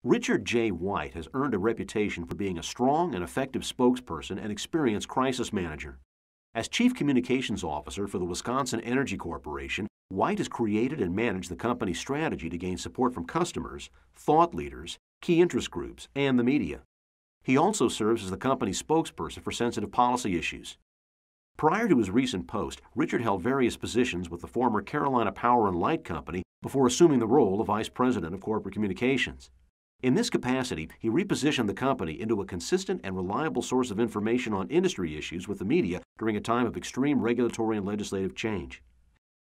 Richard J. White has earned a reputation for being a strong and effective spokesperson and experienced crisis manager. As Chief Communications Officer for the Wisconsin Energy Corporation, White has created and managed the company's strategy to gain support from customers, thought leaders, key interest groups, and the media. He also serves as the company's spokesperson for sensitive policy issues. Prior to his recent post, Richard held various positions with the former Carolina Power and Light Company before assuming the role of Vice President of Corporate Communications. In this capacity, he repositioned the company into a consistent and reliable source of information on industry issues with the media during a time of extreme regulatory and legislative change.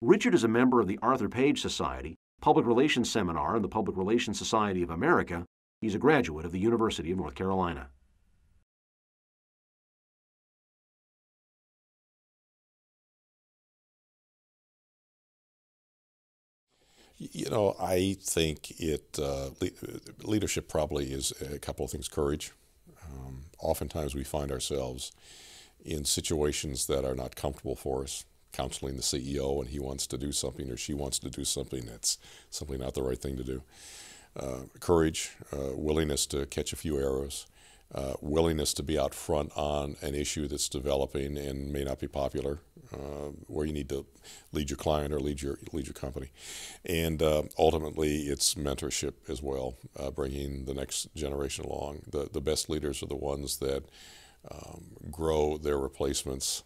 Richard is a member of the Arthur Page Society, Public Relations Seminar, and the Public Relations Society of America. He's a graduate of the University of North Carolina. You know, I think leadership probably is a couple of things. Courage. Oftentimes we find ourselves in situations that are not comfortable for us, counseling the CEO and he wants to do something or she wants to do something that's simply not the right thing to do. Courage, willingness to catch a few arrows, willingness to be out front on an issue that's developing and may not be popular, where you need to lead your client or lead your company. And ultimately, it's mentorship as well, bringing the next generation along. The best leaders are the ones that grow their replacements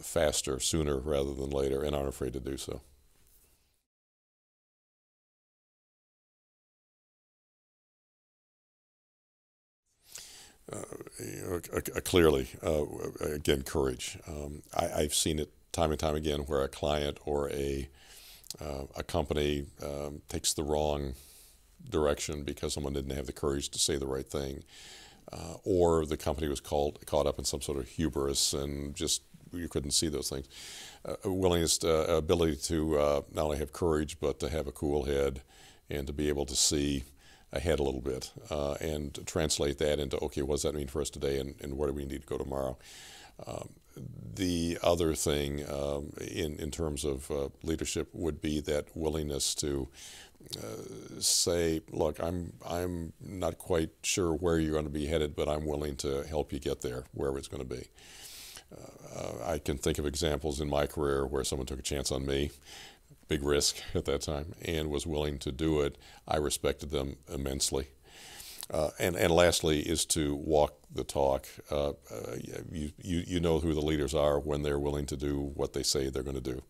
faster, sooner rather than later, and aren't afraid to do so. Clearly, again, courage. I've seen it time and time again where a client or a company takes the wrong direction because someone didn't have the courage to say the right thing, or the company was caught up in some sort of hubris and just you couldn't see those things. Ability to not only have courage but to have a cool head and to be able to see ahead a little bit and translate that into, okay, what does that mean for us today and where do we need to go tomorrow? The other thing in terms of leadership would be that willingness to say, look, I'm not quite sure where you're going to be headed, but I'm willing to help you get there, wherever it's going to be. I can think of examples in my career where someone took a chance on me, big risk at that time, and was willing to do it. I respected them immensely. And lastly is to walk the talk. You know who the leaders are when they're willing to do what they say they're going to do.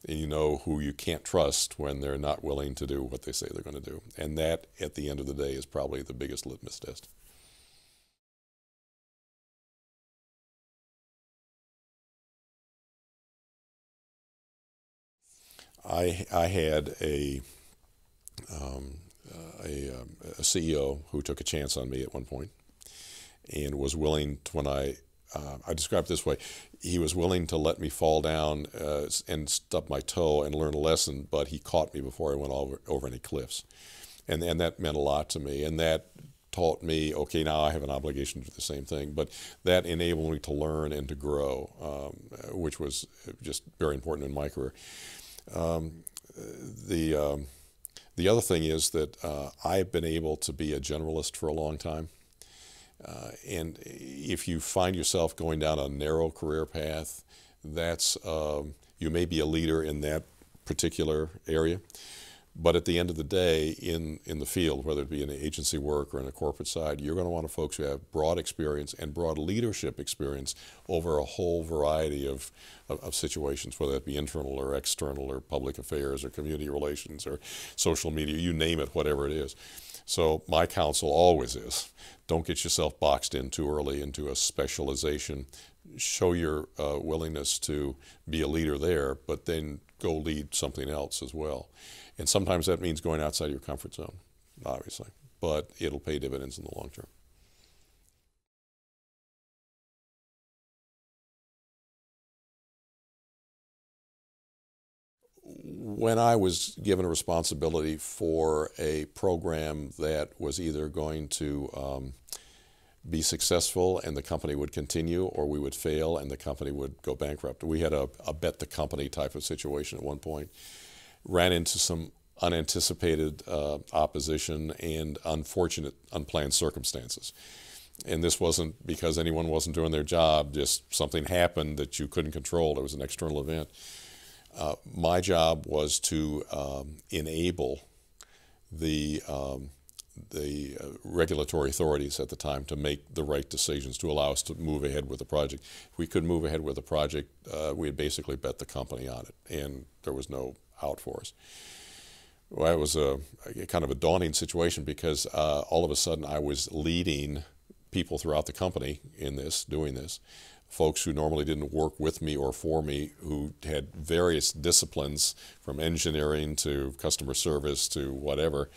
And you know who you can't trust when they're not willing to do what they say they're going to do. And that, at the end of the day, is probably the biggest litmus test. I had a CEO who took a chance on me at one point and was willing to, when I describe it this way, he was willing to let me fall down and stub my toe and learn a lesson, but he caught me before I went over any cliffs. And that meant a lot to me. And that taught me, okay, now I have an obligation to do the same thing. But that enabled me to learn and to grow, which was just very important in my career. The other thing is that I've been able to be a generalist for a long time. And if you find yourself going down a narrow career path, that's you may be a leader in that particular area. But at the end of the day, in the field, whether it be in agency work or in a corporate side, you're going to want folks who have broad experience and broad leadership experience over a whole variety of situations, whether it be internal or external or public affairs or community relations or social media, you name it, whatever it is. So my counsel always is, don't get yourself boxed in too early into a specialization. Show your willingness to be a leader there, but then go lead something else as well. And sometimes that means going outside your comfort zone, obviously, but it'll pay dividends in the long term. When I was given a responsibility for a program that was either going to be successful and the company would continue, or we would fail and the company would go bankrupt. We had a bet the company type of situation at one point. Ran into some unanticipated opposition and unfortunate, unplanned circumstances. And this wasn't because anyone wasn't doing their job, just something happened that you couldn't control. It was an external event. My job was to enable the regulatory authorities at the time to make the right decisions to allow us to move ahead with the project. If we could move ahead with the project, we had basically bet the company on it, and there was no out for us. Well, it was a kind of a daunting situation because all of a sudden I was leading people throughout the company in this, doing this. Folks who normally didn't work with me or for me, who had various disciplines from engineering to customer service to whatever,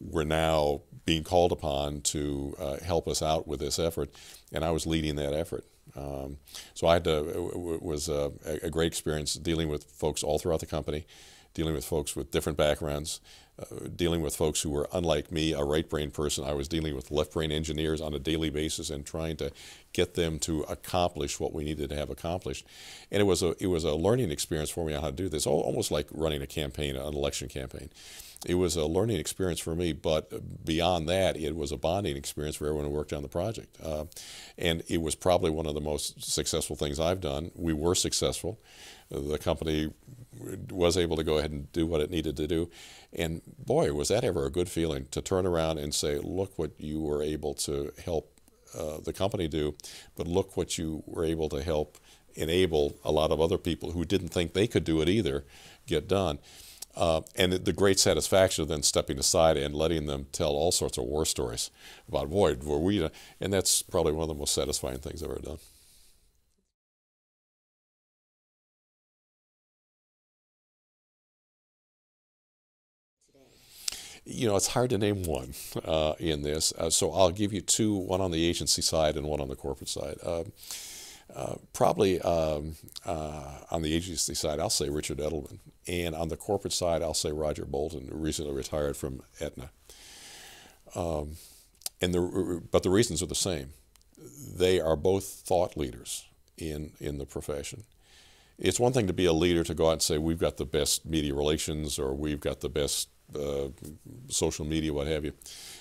were now being called upon to help us out with this effort, and I was leading that effort. So I had to, it was a great experience dealing with folks all throughout the company, dealing with folks with different backgrounds, dealing with folks who were unlike me, a right-brain person. I was dealing with left-brain engineers on a daily basis and trying to get them to accomplish what we needed to have accomplished. And it was a learning experience for me on how to do this, almost like running a campaign, an election campaign. It was a learning experience for me, but beyond that, it was a bonding experience for everyone who worked on the project. And it was probably one of the most successful things I've done. We were successful. The company was able to go ahead and do what it needed to do. And boy, was that ever a good feeling to turn around and say, look what you were able to help the company do, but look what you were able to help enable a lot of other people who didn't think they could do it either get done. And the great satisfaction of then stepping aside and letting them tell all sorts of war stories about, boy, were we, and that's probably one of the most satisfying things I've ever done. You know, it's hard to name one in this, so I'll give you two, one on the agency side and one on the corporate side. Probably on the agency side, I'll say Richard Edelman, and on the corporate side, I'll say Roger Bolton, who recently retired from Aetna. But the reasons are the same. They are both thought leaders in the profession. It's one thing to be a leader, to go out and say, we've got the best media relations, or we've got the best social media, what have you.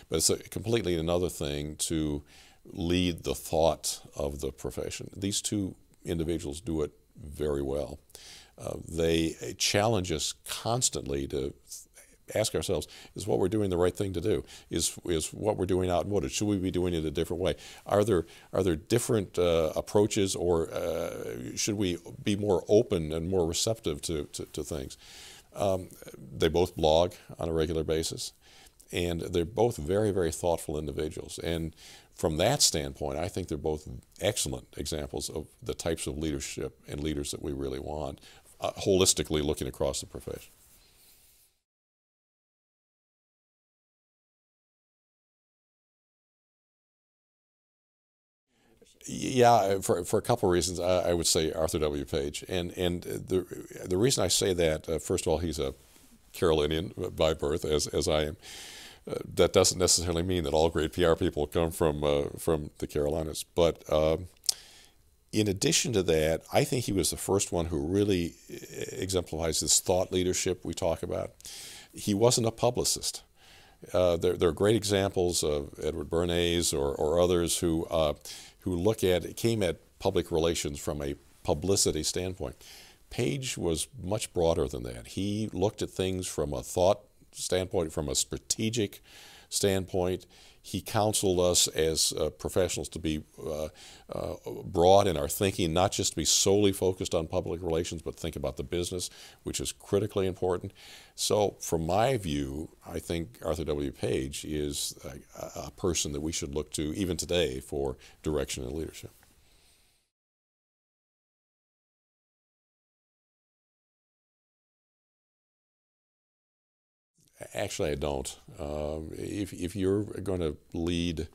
But it's completely another thing to lead the thought of the profession. These two individuals do it very well. They challenge us constantly to ask ourselves, is what we're doing the right thing to do? Is what we're doing outmoded? Should we be doing it a different way? Are there different approaches, or should we be more open and more receptive to things? They both blog on a regular basis, and they're both very, very thoughtful individuals. And from that standpoint, I think they're both excellent examples of the types of leadership and leaders that we really want, holistically looking across the profession. Yeah, for a couple of reasons, I would say Arthur W. Page. And the reason I say that, first of all, he's a Carolinian by birth, as I am. That doesn't necessarily mean that all great PR people come from the Carolinas. But in addition to that, I think he was the first one who really exemplifies this thought leadership we talk about. He wasn't a publicist. There are great examples of Edward Bernays or others who came at public relations from a publicity standpoint. Page was much broader than that. He looked at things from a thought standpoint, from a strategic standpoint. He counseled us as professionals to be broad in our thinking, not just to be solely focused on public relations, but think about the business, which is critically important. So from my view, I think Arthur W. Page is a person that we should look to even today for direction and leadership. Actually, I don't. If you're going to lead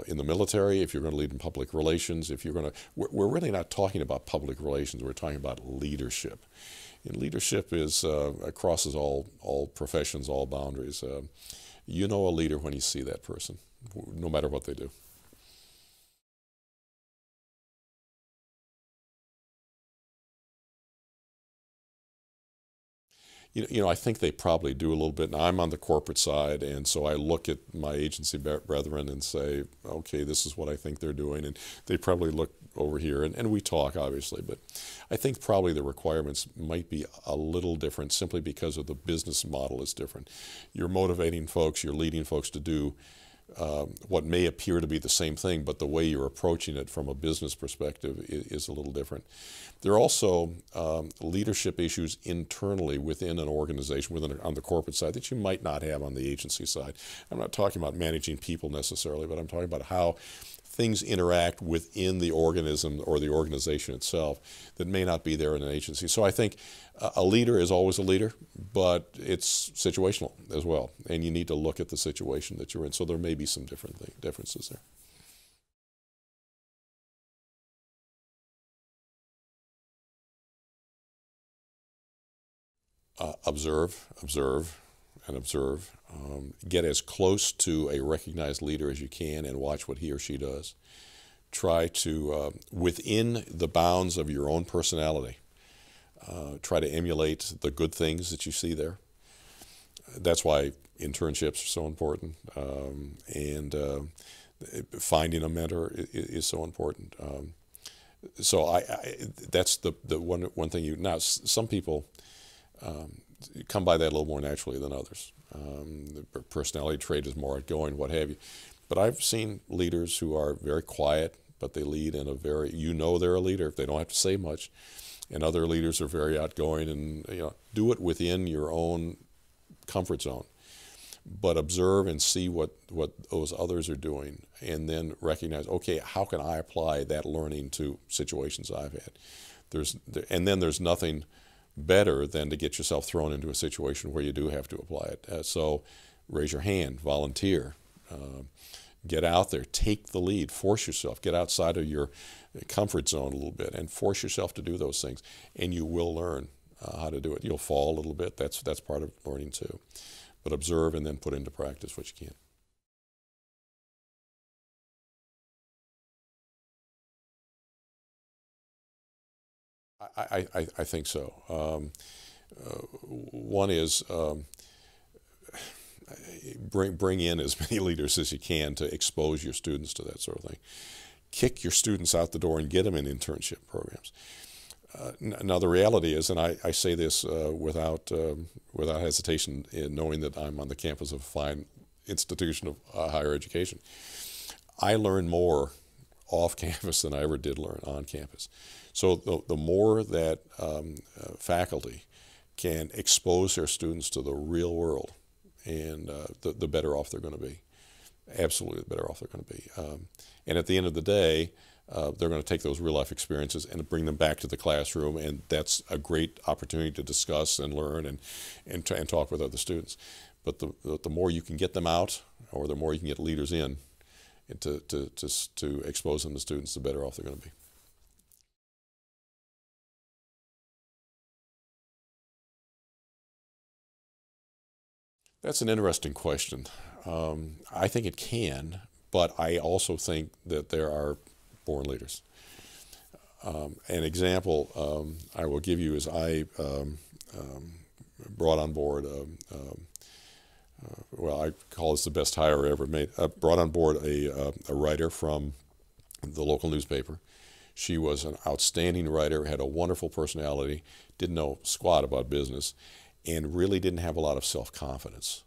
in the military, if you're going to lead in public relations, if you're going to, we're really not talking about public relations. We're talking about leadership. And leadership crosses all professions, all boundaries. You know a leader when you see that person, no matter what they do. I think they probably do a little bit. Now, I'm on the corporate side, and so I look at my agency brethren and say, okay, this is what I think they're doing, and they probably look over here, and we talk, obviously, but I think probably the requirements might be a little different simply because of the business model is different. You're motivating folks, you're leading folks to do what may appear to be the same thing, but the way you're approaching it from a business perspective is a little different. There are also leadership issues internally within an organization, on the corporate side, that you might not have on the agency side. I'm not talking about managing people necessarily, but I'm talking about how things interact within the organism or the organization itself that may not be there in an agency. So I think a leader is always a leader, but it's situational as well, and you need to look at the situation that you're in. So there may be some differences there. Observe, and observe. Get as close to a recognized leader as you can and watch what he or she does. Try to, within the bounds of your own personality, try to emulate the good things that you see there. That's why internships are so important, and finding a mentor is so important. So that's the one thing now, some people come by that a little more naturally than others. The personality trait is more outgoing, what have you. But I've seen leaders who are very quiet, but they lead in a very, they're a leader if they don't have to say much. And other leaders are very outgoing, and do it within your own comfort zone. But observe and see what those others are doing, and then recognize, okay, how can I apply that learning to situations I've had? And then there's nothing better than to get yourself thrown into a situation where you do have to apply it. So raise your hand, volunteer, get out there, take the lead, force yourself, get outside of your comfort zone a little bit and force yourself to do those things, and you will learn how to do it. You'll fall a little bit, that's part of learning too. But observe and then put into practice what you can. I think so. One is bring in as many leaders as you can to expose your students to that sort of thing. Kick your students out the door and get them in internship programs. Now the reality is, and I say this without hesitation, in knowing that I'm on the campus of a fine institution of higher education, I learn more off campus than I ever did learn on campus. So the more that faculty can expose their students to the real world, and the better off they're going to be. Absolutely, the better off they're going to be. And at the end of the day, they're going to take those real life experiences and bring them back to the classroom, and that's a great opportunity to discuss and learn and talk with other students. But the more you can get them out, or the more you can get leaders in, and to expose them to students, the better off they're going to be. That's an interesting question. I think it can, but I also think that there are born leaders. An example I will give you is I brought on board, well, I call this the best hire I ever made. I brought on board a writer from the local newspaper. She was an outstanding writer, had a wonderful personality, didn't know squat about business, and really didn't have a lot of self-confidence.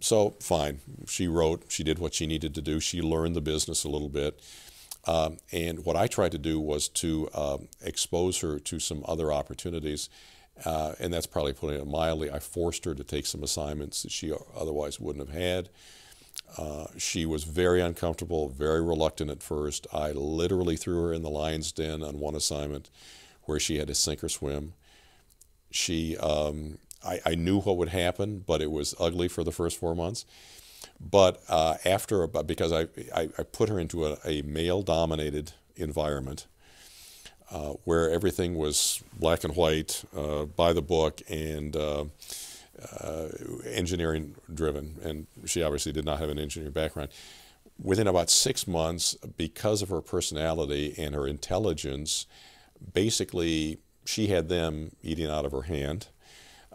So fine, she wrote, she did what she needed to do, she learned the business a little bit, and what I tried to do was to expose her to some other opportunities, and that's probably putting it mildly. I forced her to take some assignments that she otherwise wouldn't have had. She was very uncomfortable, very reluctant at first. I literally threw her in the lion's den on one assignment where she had to sink or swim. I knew what would happen, but it was ugly for the first 4 months. But because I put her into a male-dominated environment where everything was black and white, by the book, and engineering-driven, and she obviously did not have an engineering background. Within about 6 months, because of her personality and her intelligence, basically she had them eating out of her hand.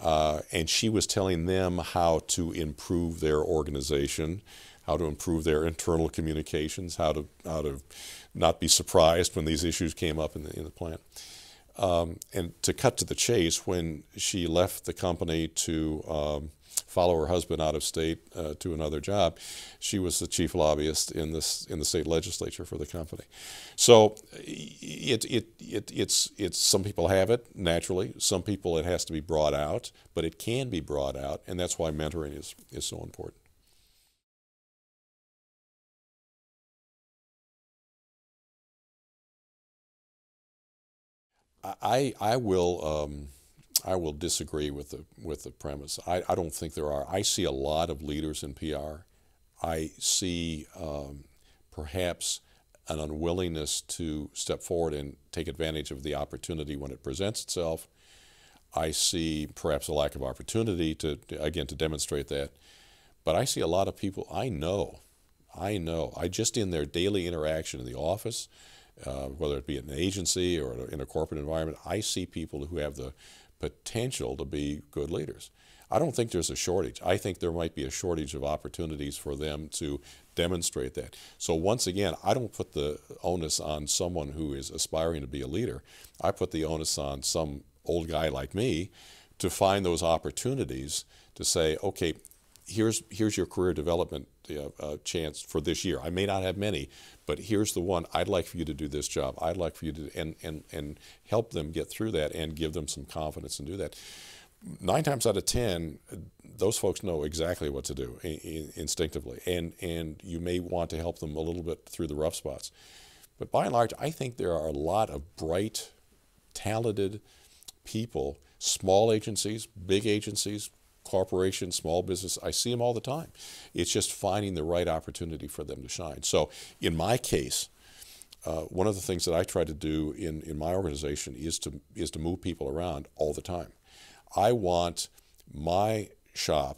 And she was telling them how to improve their organization, how to improve their internal communications, how to not be surprised when these issues came up in the plant. And to cut to the chase, when she left the company to follow her husband out of state to another job, she was the chief lobbyist in the state legislature for the company. So it's some people have it naturally, some people it has to be brought out, but it can be brought out, and that's why mentoring is so important. I will disagree with the premise. I don't think there are. I see a lot of leaders in PR. I see perhaps an unwillingness to step forward and take advantage of the opportunity when it presents itself. I see perhaps a lack of opportunity to demonstrate that. But I see a lot of people I know, just in their daily interaction in the office, whether it be in an agency or in a corporate environment, I see people who have the potential to be good leaders. I don't think there's a shortage. I think there might be a shortage of opportunities for them to demonstrate that. So once again, I don't put the onus on someone who is aspiring to be a leader. I put the onus on some old guy like me to find those opportunities to say, okay, here's your career development chance for this year. I may not have many, but here's the one. I'd like for you to do this job. I'd like for you to, and help them get through that and give them some confidence and do that. 9 times out of 10, those folks know exactly what to do instinctively, and you may want to help them a little bit through the rough spots. But by and large, I think there are a lot of bright, talented people, small agencies, big agencies, corporations, small business. I see them all the time. It's just finding the right opportunity for them to shine. So in my case, one of the things that I try to do in my organization is to move people around all the time. I want my shop,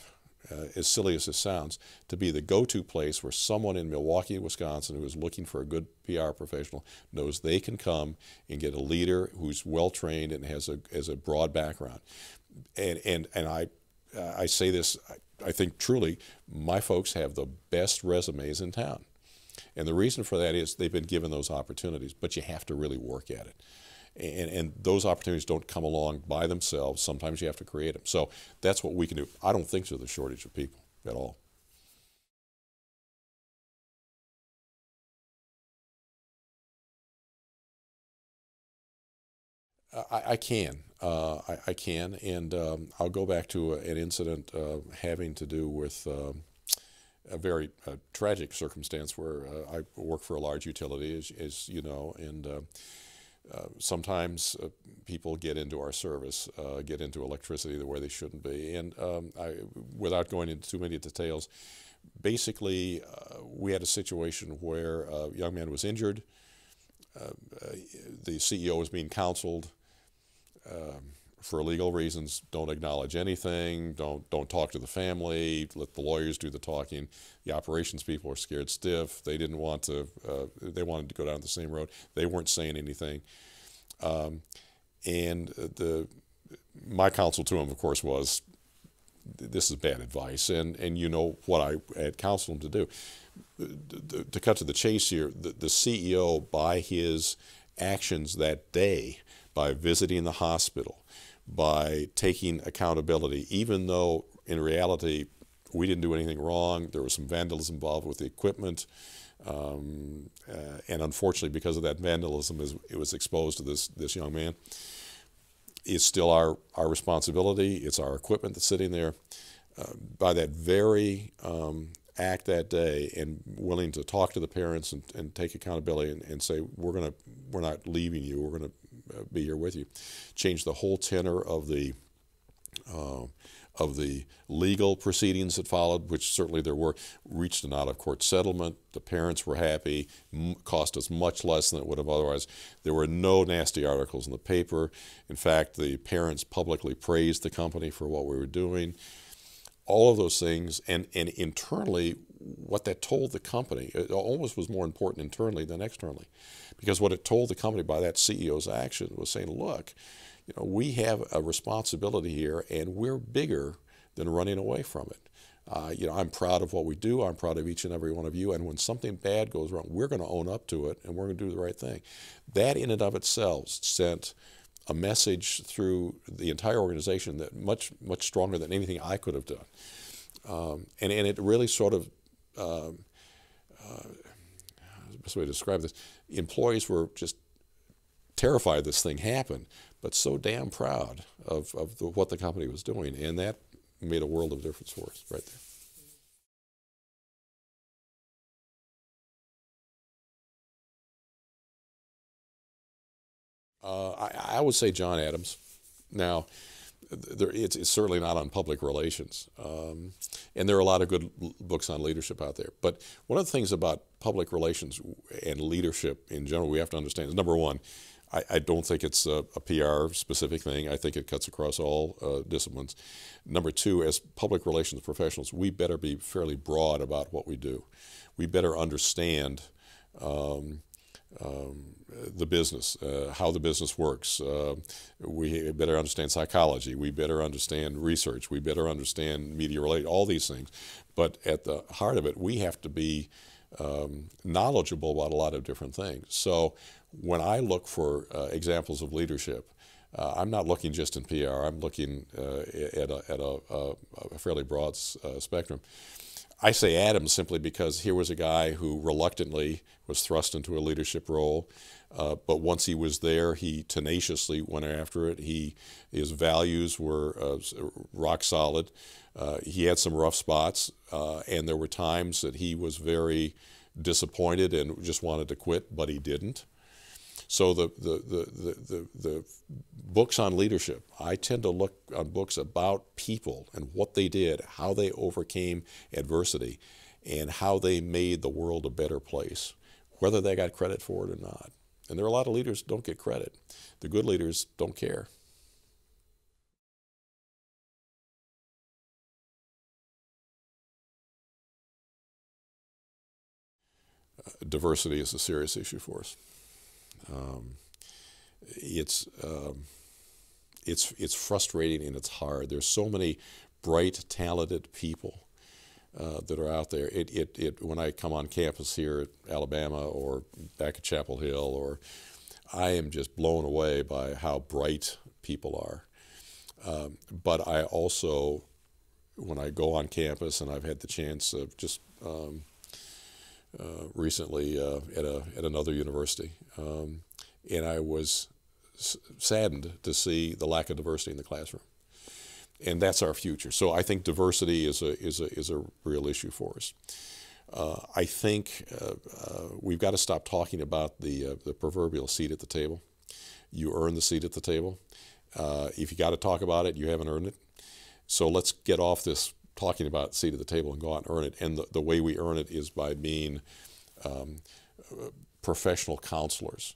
as silly as this sounds, to be the go-to place where someone in Milwaukee, Wisconsin, who is looking for a good PR professional knows they can come and get a leader who's well-trained and has a broad background. And I say this, I think truly, my folks have the best resumes in town. And the reason for that is they've been given those opportunities, but you have to really work at it. And those opportunities don't come along by themselves. Sometimes you have to create them. So that's what we can do. I don't think there's a shortage of people at all. I can, and I'll go back to an incident having to do with a very tragic circumstance where I work for a large utility, as you know, and sometimes people get into our service, get into electricity the way they shouldn't be, and without going into too many details, basically we had a situation where a young man was injured. The CEO was being counseled. For legal reasons, don't acknowledge anything, don't talk to the family, let the lawyers do the talking. The operations people are scared stiff. They didn't want to, they wanted to go down the same road. They weren't saying anything. My counsel to him, of course, was, this is bad advice, and you know what I had counseled him to do. To cut to the chase here, the CEO, by his actions that day, by visiting the hospital, by taking accountability, even though in reality we didn't do anything wrong, there was some vandalism involved with the equipment, and unfortunately because of that vandalism it was exposed to this young man. It's still our responsibility, it's our equipment that's sitting there. By that very act that day, and willing to talk to the parents and take accountability and say, we're not leaving you, we're going to be here with you, change the whole tenor of the legal proceedings that followed, which certainly there were. Reached an out-of-court settlement. The parents were happy. Cost us much less than it would have otherwise. There were no nasty articles in the paper. In fact, the parents publicly praised the company for what we were doing. All of those things, and internally, what that told the company, it almost was more important internally than externally. Because what it told the company by that CEO's action was saying, look, we have a responsibility here, and we're bigger than running away from it. I'm proud of what we do. I'm proud of each and every one of you. And when something bad goes wrong, we're going to own up to it, and we're going to do the right thing. That in and of itself sent a message through the entire organization that much stronger than anything I could have done. And it really sort of, the best way to describe this, employees were just terrified this thing happened, but so damn proud of what the company was doing. And that made a world of difference for us right there. I would say John Adams. Now, it's certainly not on public relations. And there are a lot of good books on leadership out there. But one of the things about public relations and leadership in general we have to understand is, number one, I don't think it's a PR specific thing. I think it cuts across all disciplines. Number two, as public relations professionals, we better be fairly broad about what we do. We better understand the business, how the business works. We better understand psychology. We better understand research. We better understand media related, all these things. But at the heart of it, we have to be knowledgeable about a lot of different things. So when I look for examples of leadership, I'm not looking just in PR. I'm looking at a fairly broad spectrum. I say Adams simply because here was a guy who reluctantly was thrust into a leadership role, but once he was there, he tenaciously went after it. His values were rock solid. He had some rough spots, and there were times that he was very disappointed and just wanted to quit, but he didn't. So the books on leadership, I tend to look on books about people and what they did, how they overcame adversity, and how they made the world a better place, whether they got credit for it or not. And there are a lot of leaders who don't get credit. The good leaders don't care. Diversity is a serious issue for us. It's frustrating and it's hard. There's so many bright, talented people that are out there. When I come on campus here at Alabama or back at Chapel Hill, I am just blown away by how bright people are. But I also, when I go on campus, and I've had the chance of just recently at another university, and I was saddened to see the lack of diversity in the classroom, and that's our future. So I think diversity is a real issue for us. I think we've got to stop talking about the proverbial seat at the table. You earn the seat at the table. If you got to talk about it, you haven't earned it. So let's get off this talking about seat at the table and go out and earn it. And the way we earn it is by being professional counselors.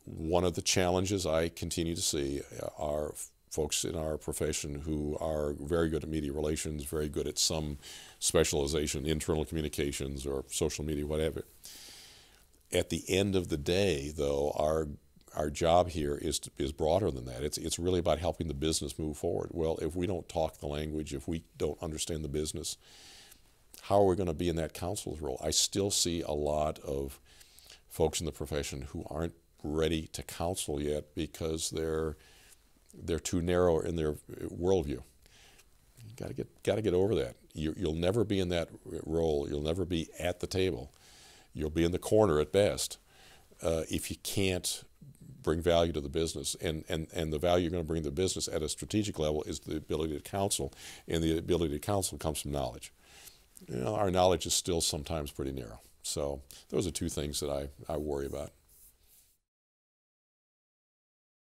One of the challenges I continue to see are folks in our profession who are very good at media relations, very good at some specialization, internal communications or social media, whatever. At the end of the day, though, our job here is broader than that. It's really about helping the business move forward. Well, if we don't talk the language, if we don't understand the business, how are we going to be in that counsel's role? I still see a lot of folks in the profession who aren't ready to counsel yet because they're too narrow in their worldview. You got to get over that. You'll never be in that role. You'll never be at the table. You'll be in the corner at best if you can't bring value to the business. And the value you're going to bring to the business at a strategic level is the ability to counsel, and the ability to counsel comes from knowledge. Our knowledge is still sometimes pretty narrow. So those are two things that I worry about.